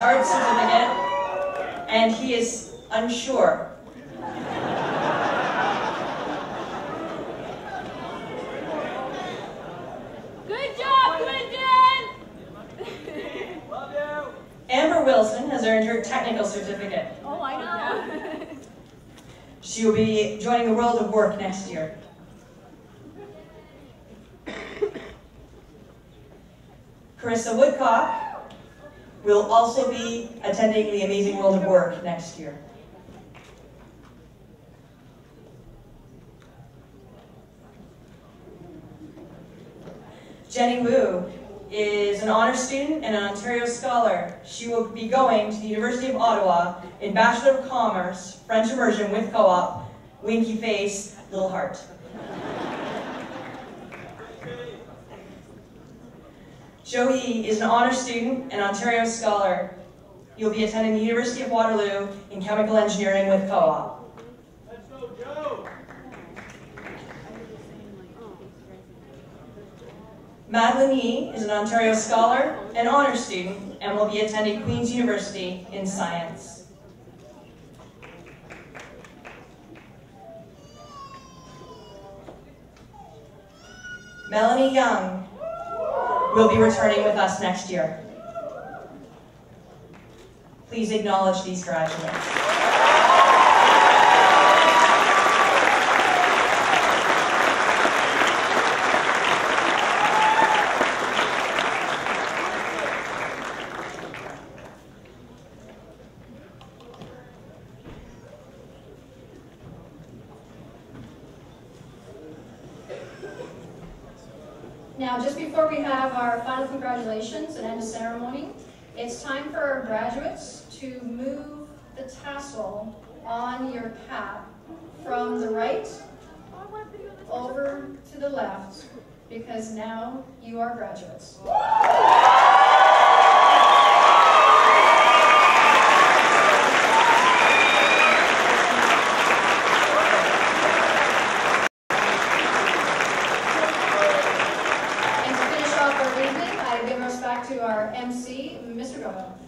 Art certificate, and he is unsure. Good job, Clinton! Love you! Amber Wilson has earned her technical certificate. Oh, I know. She will be joining the world of work next year. Carissa Woodcock will also be attending the Amazing World of Work next year. Jenny Wu is an honor student and an Ontario Scholar. She will be going to the University of Ottawa in Bachelor of Commerce, French immersion with co-op, winky face, little heart. Joey is an honor student and Ontario Scholar. You'll be attending the University of Waterloo in chemical engineering with co-op. Let's go, Joe! Madeline Yee is an Ontario Scholar and honor student and will be attending Queen's University in science. Melanie Young will be returning with us next year. Please acknowledge these graduates. Now, just before we have our final congratulations and end of ceremony, it's time for our graduates to move the tassel on your cap from the right over to the left, because now you are graduates. To our MC, Mr. Doyle.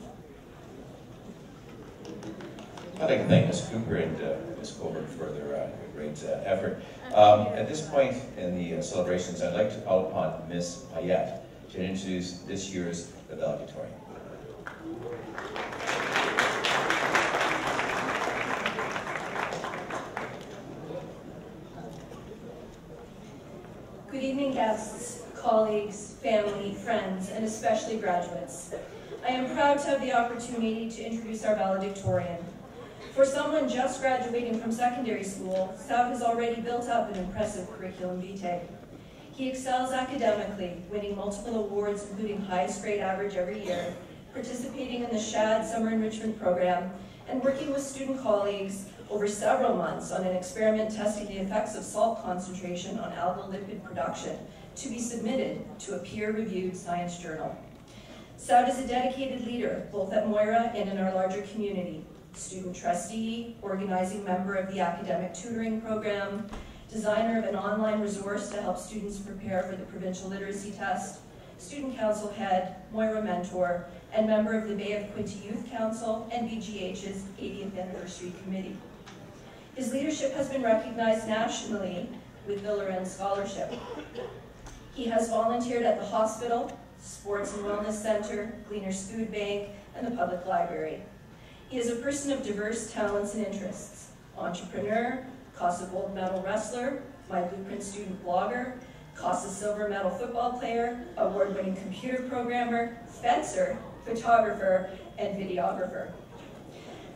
I'd like to thank Ms. Cooper and Ms. Colbert for their great effort. At this point in the celebrations, I'd like to call upon Ms. Payette to introduce this year's valedictorian. Good evening, guests, colleagues, family, friends, and especially graduates. I am proud to have the opportunity to introduce our valedictorian. For someone just graduating from secondary school, Saud has already built up an impressive curriculum vitae. He excels academically, winning multiple awards, including highest grade average every year, participating in the SHAD Summer Enrichment Program, and working with student colleagues over several months on an experiment testing the effects of salt concentration on algal lipid production to be submitted to a peer-reviewed science journal. Saud is a dedicated leader, both at Moira and in our larger community. Student trustee, organizing member of the academic tutoring program, designer of an online resource to help students prepare for the provincial literacy test, student council head, Moira mentor, and member of the Bay of Quinte Youth Council and BGH's 80th Anniversary Committee. His leadership has been recognized nationally with the Lorenz Scholarship. He has volunteered at the hospital, Sports and Wellness Center, Gleaner's Food Bank, and the Public Library. He is a person of diverse talents and interests: entrepreneur, CASA gold medal wrestler, My Blueprint student blogger, CASA silver medal football player, award-winning computer programmer, fencer, photographer, and videographer.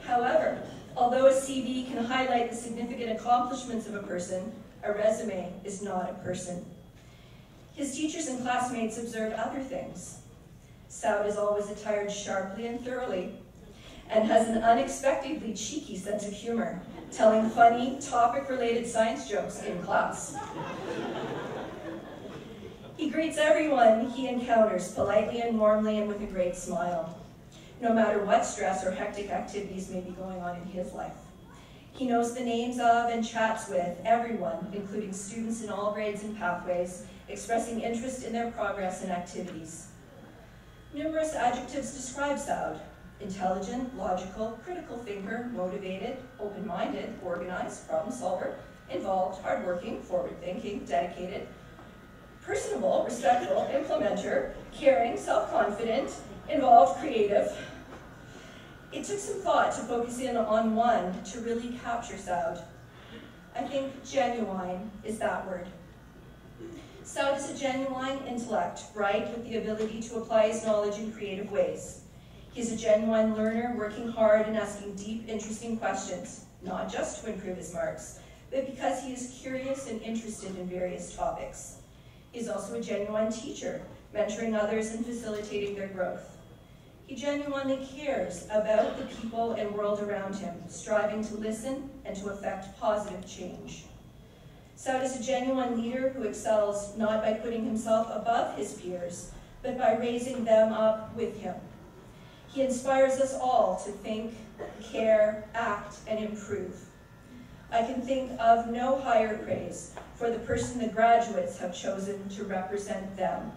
However, although a CV can highlight the significant accomplishments of a person, a resume is not a person. His teachers and classmates observe other things. Saud is always attired sharply and thoroughly, and has an unexpectedly cheeky sense of humor, telling funny, topic-related science jokes in class. He greets everyone he encounters politely and warmly and with a great smile, no matter what stress or hectic activities may be going on in his life. He knows the names of and chats with everyone, including students in all grades and pathways, expressing interest in their progress and activities. Numerous adjectives describe Saud: Intelligent, logical, critical thinker, motivated, open-minded, organized, problem solver, involved, hardworking, forward-thinking, dedicated, personable, respectful, implementer, caring, self-confident, involved, creative. It took some thought to focus in on one to really capture Saud. I think genuine is that word. Saud is a genuine intellect, bright with the ability to apply his knowledge in creative ways. He's a genuine learner, working hard and asking deep, interesting questions, not just to improve his marks, but because he is curious and interested in various topics. He's also a genuine teacher, mentoring others and facilitating their growth. He genuinely cares about the people and world around him, striving to listen and to effect positive change. Saud is a genuine leader who excels not by putting himself above his peers, but by raising them up with him. He inspires us all to think, care, act, and improve. I can think of no higher praise for the person the graduates have chosen to represent them.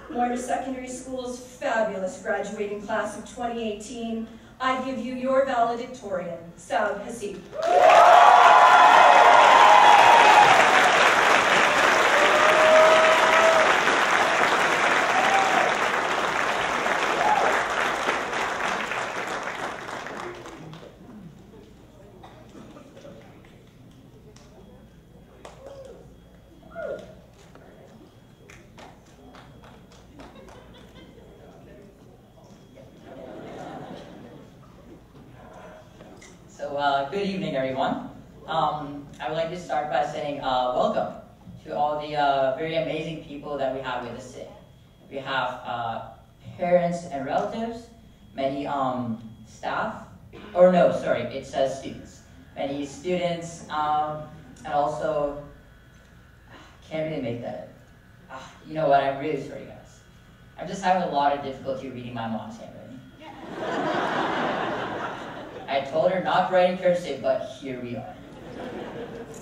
Moira Secondary School's fabulous graduating class of 2018, I give you your valedictorian, Saud Hasib. Good evening, everyone. I would like to start by saying welcome to all the very amazing people that we have with us today. We have parents and relatives, many staff, or no, sorry, it says students. Many students, and also, can't really make that. You know what, I'm really sorry, guys. I'm just having a lot of difficulty reading my mom's handwriting. I told her not to write in cursive, but here we are.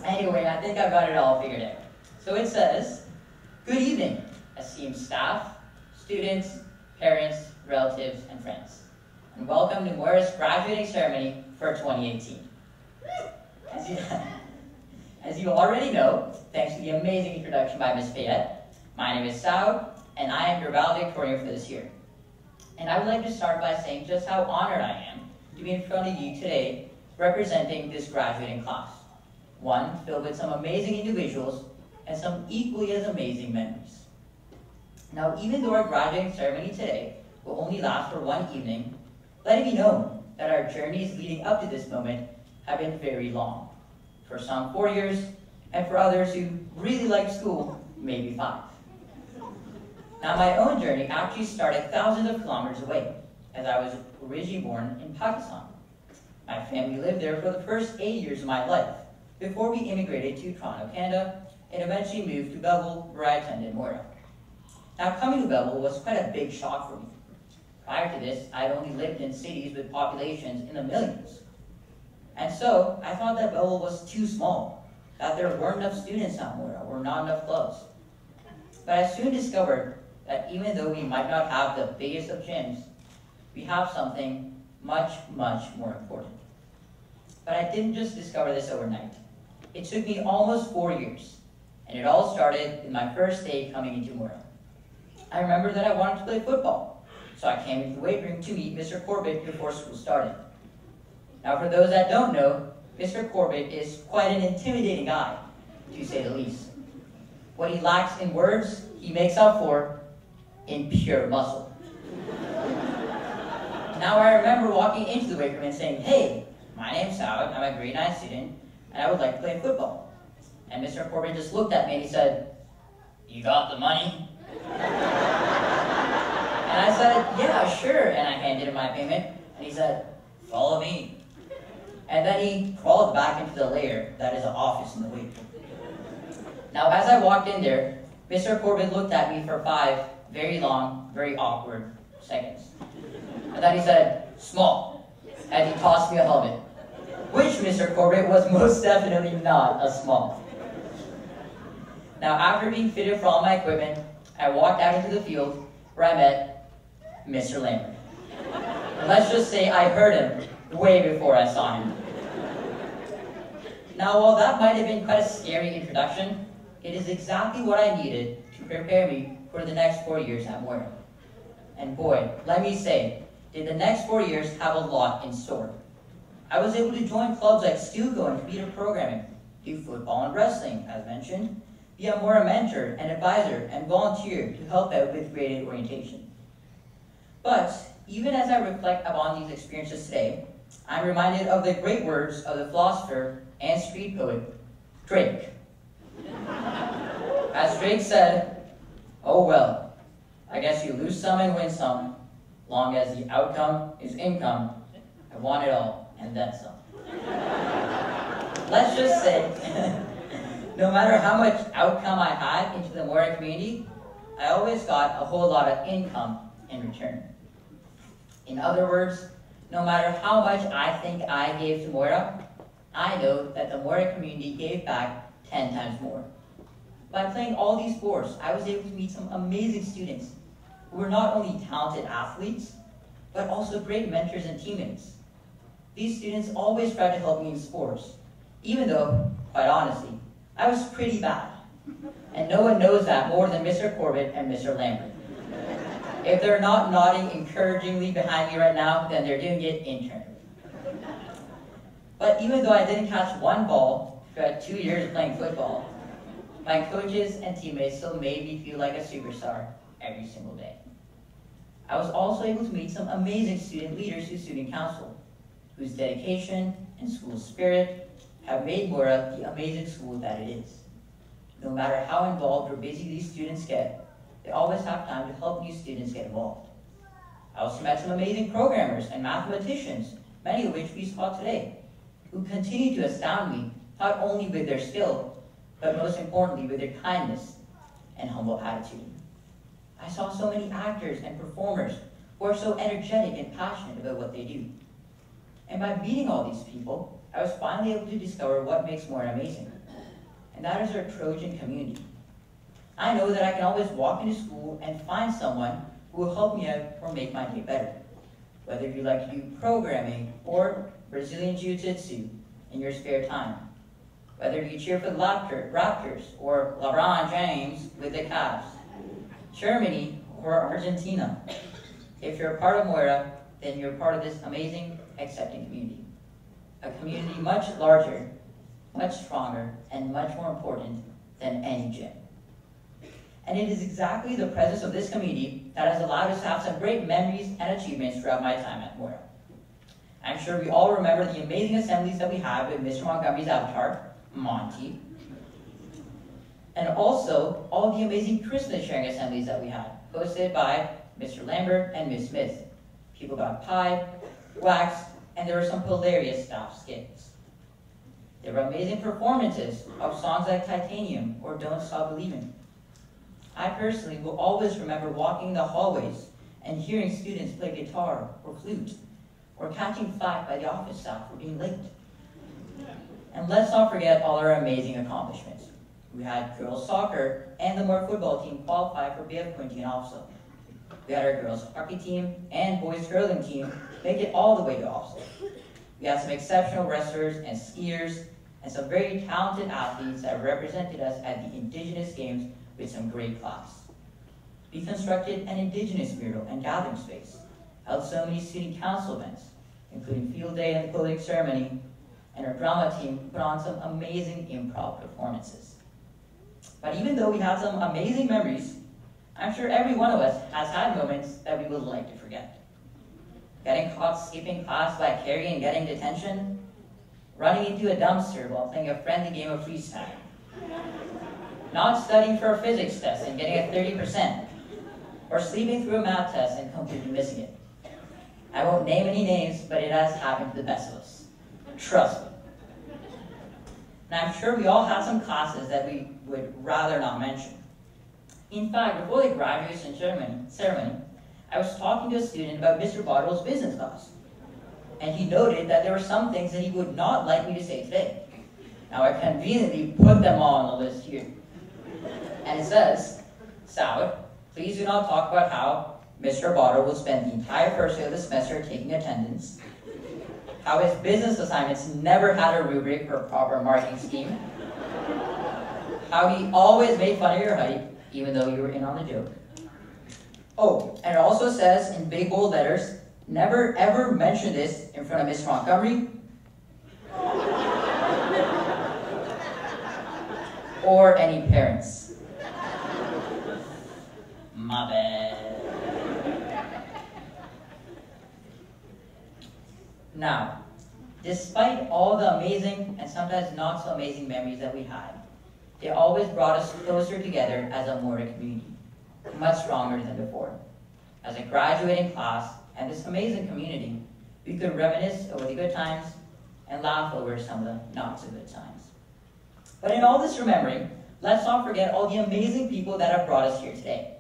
Anyway, I think I've got it all figured out. So it says, good evening, esteemed staff, students, parents, relatives, and friends. And welcome to Moira's graduating ceremony for 2018. As you already know, thanks to the amazing introduction by Ms. Fayette, my name is Saud, and I am your valedictorian for this year. And I would like to start by saying just how honored I am to be in front of you today representing this graduating class. One filled with some amazing individuals and some equally as amazing memories. Now, even though our graduating ceremony today will only last for one evening, let it be known that our journeys leading up to this moment have been very long. For some 4 years, and for others who really like school, maybe 5. Now, my own journey actually started thousands of kilometers away, as I was originally born in Pakistan. My family lived there for the first 8 years of my life, before we immigrated to Toronto, Canada, and eventually moved to Belleville, where I attended Moira. Now, coming to Belleville was quite a big shock for me. Prior to this, I had only lived in cities with populations in the millions. And so, I thought that Belleville was too small, that there weren't enough students at Moira, or not enough clubs. But I soon discovered that even though we might not have the biggest of gyms, we have something much, much more important. But I didn't just discover this overnight. It took me almost 4 years, and it all started in my first day coming into Moira. I remember that I wanted to play football, so I came into the weight room to meet Mr. Corbett before school started. Now, for those that don't know, Mr. Corbett is quite an intimidating guy, to say the least. What he lacks in words, he makes up for in pure muscle. Now, I remember walking into the weight room and saying, "Hey, my name's Saud, I'm a grade 9 student, and I would like to play football." And Mr. Corbett just looked at me and he said, "You got the money?" And I said, "Yeah, sure," and I handed him my payment, and he said, "Follow me." And then he crawled back into the lair that is an office in the weight room. Now, as I walked in there, Mr. Corbett looked at me for 5 very long, very awkward seconds. And then he said, "Small," and he tossed me a helmet, which Mr. Corbett was most definitely not a small. Now, after being fitted for all my equipment, I walked out into the field where I met Mr. Lambert. And let's just say I heard him way before I saw him. Now, while that might have been quite a scary introduction, it is exactly what I needed to prepare me for the next 4 years at Moira. And boy, let me say, did the next 4 years have a lot in store. I was able to join clubs like Stuco and theater programming, do football and wrestling, as mentioned, be a Moira mentor and advisor and volunteer to help out with graded orientation. But even as I reflect upon these experiences today, I'm reminded of the great words of the philosopher and street poet, Drake. As Drake said, "Oh well, I guess you lose some and win some, long as the outcome is income. I want it all, and then some." Let's just say, no matter how much outcome I had into the Moira community, I always got a whole lot of income in return. In other words, no matter how much I think I gave to Moira, I know that the Moira community gave back 10 times more. By playing all these sports, I was able to meet some amazing students who were not only talented athletes, but also great mentors and teammates. These students always tried to help me in sports, even though, quite honestly, I was pretty bad. And no one knows that more than Mr. Corbett and Mr. Lambert. If they're not nodding encouragingly behind me right now, then they're doing it internally. But even though I didn't catch one ball throughout 2 years of playing football, my coaches and teammates still made me feel like a superstar every single day. I was also able to meet some amazing student leaders through student council, whose dedication and school spirit have made Moira the amazing school that it is. No matter how involved or busy these students get, they always have time to help new students get involved. I also met some amazing programmers and mathematicians, many of which we saw today, who continue to astound me, not only with their skill, but most importantly with their kindness and humble attitude. I saw so many actors and performers who are so energetic and passionate about what they do. And by meeting all these people, I was finally able to discover what makes Moira amazing, and that is our Trojan community. I know that I can always walk into school and find someone who will help me out or make my day better. Whether you like to do programming or Brazilian Jiu-Jitsu in your spare time. Whether you cheer for the Raptors or LeBron James with the Cavs. Germany or Argentina. If you're a part of Moira, then you're part of this amazing, accepting community. A community much larger, much stronger, and much more important than any gym. And it is exactly the presence of this community that has allowed us to have some great memories and achievements throughout my time at Moira. I'm sure we all remember the amazing assemblies that we had with Mr. Montgomery's avatar, Monty. And also, all the amazing Christmas sharing assemblies that we had, hosted by Mr. Lambert and Ms. Smith. People got pied, waxed, and there were some hilarious staff skits. There were amazing performances of songs like Titanium or Don't Stop Believing. I personally will always remember walking the hallways and hearing students play guitar or flute, or catching flack by the office staff for being late. And let's not forget all our amazing accomplishments. We had girls soccer and the Moira football team qualify for BF Quinty and OFSA. We had our girls hockey team and boys curling team make it all the way to OFSA. We had some exceptional wrestlers and skiers and some very talented athletes that represented us at the Indigenous Games with some great class. We constructed an Indigenous mural and gathering space, held so many student council events, including field day and the clothing ceremony, and our drama team put on some amazing improv performances. But even though we had some amazing memories, I'm sure every one of us has had moments that we would like to forget. Getting caught skipping class by Carrie and getting detention, running into a dumpster while playing a friendly game of freestyle, not studying for a physics test and getting a 30%, or sleeping through a math test and completely missing it. I won't name any names, but it has happened to the best of us. Trust me. And I'm sure we all have some classes that we would rather not mention. In fact, before the graduation ceremony, I was talking to a student about Mr. Bottle's business class. And he noted that there were some things that he would not like me to say today. Now I conveniently put them all on the list here. And it says, "Sal, please do not talk about how Mr. Bottle will spend the entire first day of the semester taking attendance, how his business assignments never had a rubric or proper marking scheme, how he always made fun of your height, even though you were in on the joke. Oh, and it also says in big bold letters, never ever mention this in front of Miss Montgomery or any parents. My bad. Now, despite all the amazing and sometimes not so amazing memories that we had, they always brought us closer together as a Moira community, much stronger than before. As a graduating class and this amazing community, we could reminisce over the good times and laugh over some of the not so good times. But in all this remembering, let's not forget all the amazing people that have brought us here today.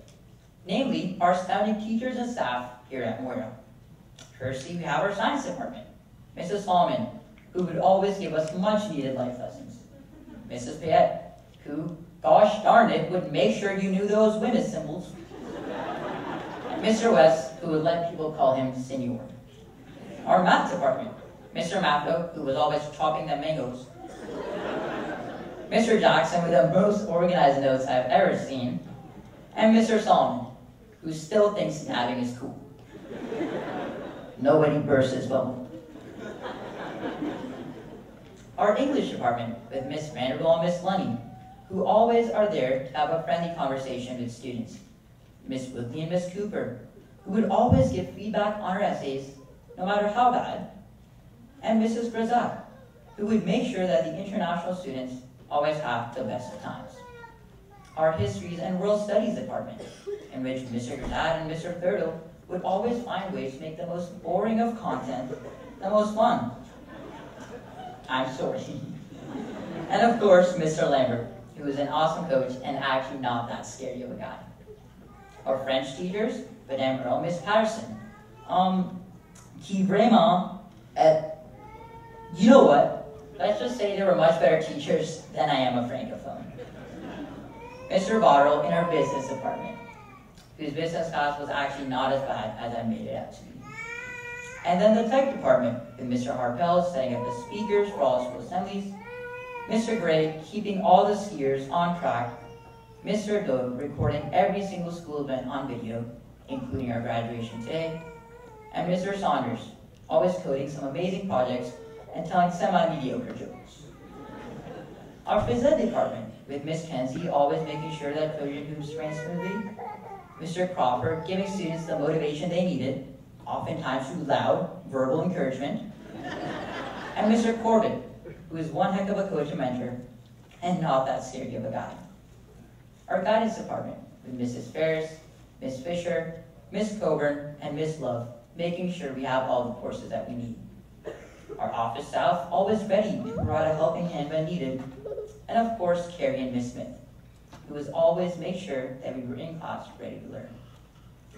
Namely, our astounding teachers and staff here at Moira. Firstly, we have our science department, Mrs. Solomon, who would always give us much needed life lessons. Mrs. Payette, who, gosh darn it, would make sure you knew those women's symbols. And Mr. West, who would let people call him Senor. Our math department, Mr. Matho, who was always chopping the mangoes. Mr. Jackson with the most organized notes I've ever seen. And Mr. Solomon, who still thinks napping is cool. Nobody bursts his bubble. Our English department with Miss Vanderbilt and Miss Lunny, who always are there to have a friendly conversation with students. Miss Woodley and Miss Cooper, who would always give feedback on our essays, no matter how bad. And Mrs. Grazat, who would make sure that the international students always have the best of times. Our Histories and World Studies department, in which Mr. Grazat and Mr. Thurtle would always find ways to make the most boring of content the most fun. I'm sorry. And of course, Mr. Lambert, who is an awesome coach and actually not that scary of a guy. Our French teachers, Madame Earl, Miss Patterson, qui vraiment, you know what? Let's just say they were much better teachers than I am a francophone. Mr. Bottle in our business department, whose business class was actually not as bad as I made it out to be. And then the tech department, with Mr. Harpel setting up the speakers for all school assemblies, Mr. Gray keeping all the skiers on track, Mr. Doyle recording every single school event on video, including our graduation today, and Mr. Saunders, always coding some amazing projects and telling semi-mediocre jokes. Our phys ed department, with Miss Kenzie always making sure that coding moves ran smoothly, Mr. Crawford giving students the motivation they needed, oftentimes through loud, verbal encouragement, and Mr. Corbett, who is one heck of a coach and mentor, and not that scary of a guy. Our guidance department, with Mrs. Ferris, Miss Fisher, Miss Coburn, and Miss Love, making sure we have all the courses that we need. Our office staff, always ready to provide a helping hand when needed, and of course, Carrie and Miss Smith, who was always make sure that we were in class ready to learn.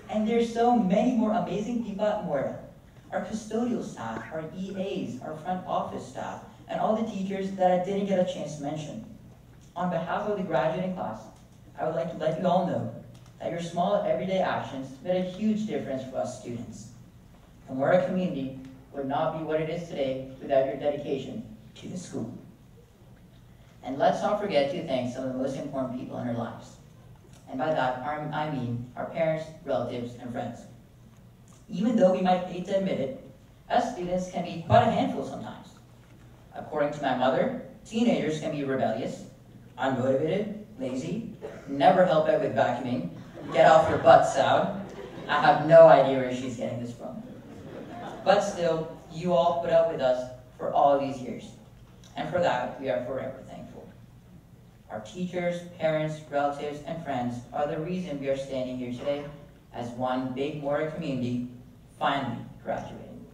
And there's so many more amazing people at Moira. Our custodial staff, our EAs, our front office staff, and all the teachers that I didn't get a chance to mention. On behalf of the graduating class, I would like to let you all know that your small everyday actions made a huge difference for us students. The Moira community would not be what it is today without your dedication to the school. And let's not forget to thank some of the most important people in our lives. And by that, I mean our parents, relatives, and friends. Even though we might hate to admit it, us students can be quite a handful sometimes. According to my mother, teenagers can be rebellious, unmotivated, lazy, never help out with vacuuming, get off your butt sound. I have no idea where she's getting this from. But still, you all put up with us for all these years. And for that, we are forever thankful. Our teachers, parents, relatives, and friends are the reason we are standing here today as one big Moira community finally graduating.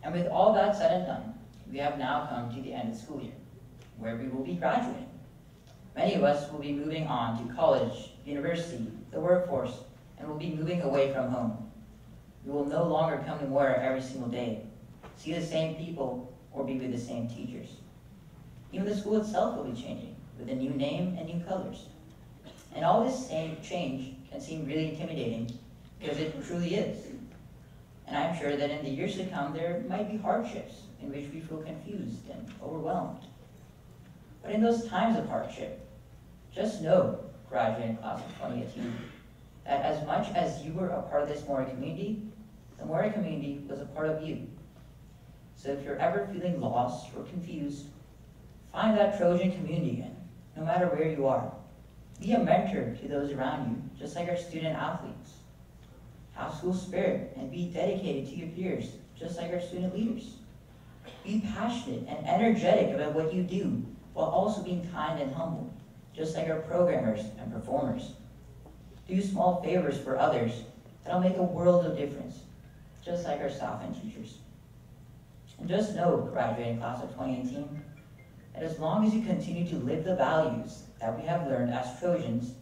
And with all that said and done, we have now come to the end of the school year, where we will be graduating. Many of us will be moving on to college, university, the workforce, and will be moving away from home. We will no longer come to Moira every single day, see the same people, or be with the same teachers. Even the school itself will be changing, with a new name and new colors. And all this same change can seem really intimidating, because it truly is. And I'm sure that in the years to come, there might be hardships in which we feel confused and overwhelmed. But in those times of hardship, just know, graduating class of 2018, that as much as you were a part of this Moira community, the Moira community was a part of you. So if you're ever feeling lost or confused, find that Trojan community again, no matter where you are. Be a mentor to those around you, just like our student athletes. Have school spirit and be dedicated to your peers, just like our student leaders. Be passionate and energetic about what you do, while also being kind and humble, just like our programmers and performers. Do small favors for others that'll make a world of difference, just like our staff and teachers. And just know, graduating class of 2018, that as long as you continue to live the values that we have learned as Trojans,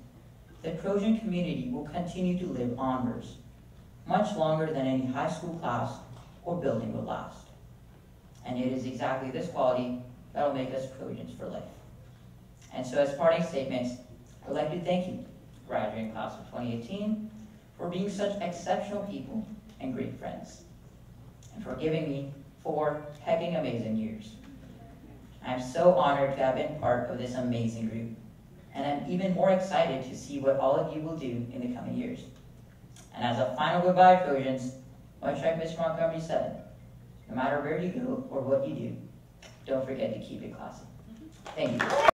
the Trojan community will continue to live onwards, much longer than any high school class or building will last. And it is exactly this quality that will make us Trojans for life. And so as parting statements, I would like to thank you, graduating class of 2018, for being such exceptional people and great friends, and for giving me 4 hecking amazing years. I am so honored to have been part of this amazing group, and I'm even more excited to see what all of you will do in the coming years. And as a final goodbye, Trojans, much like Mr. Montgomery said, no matter where you go or what you do, don't forget to keep it classy. Thank you.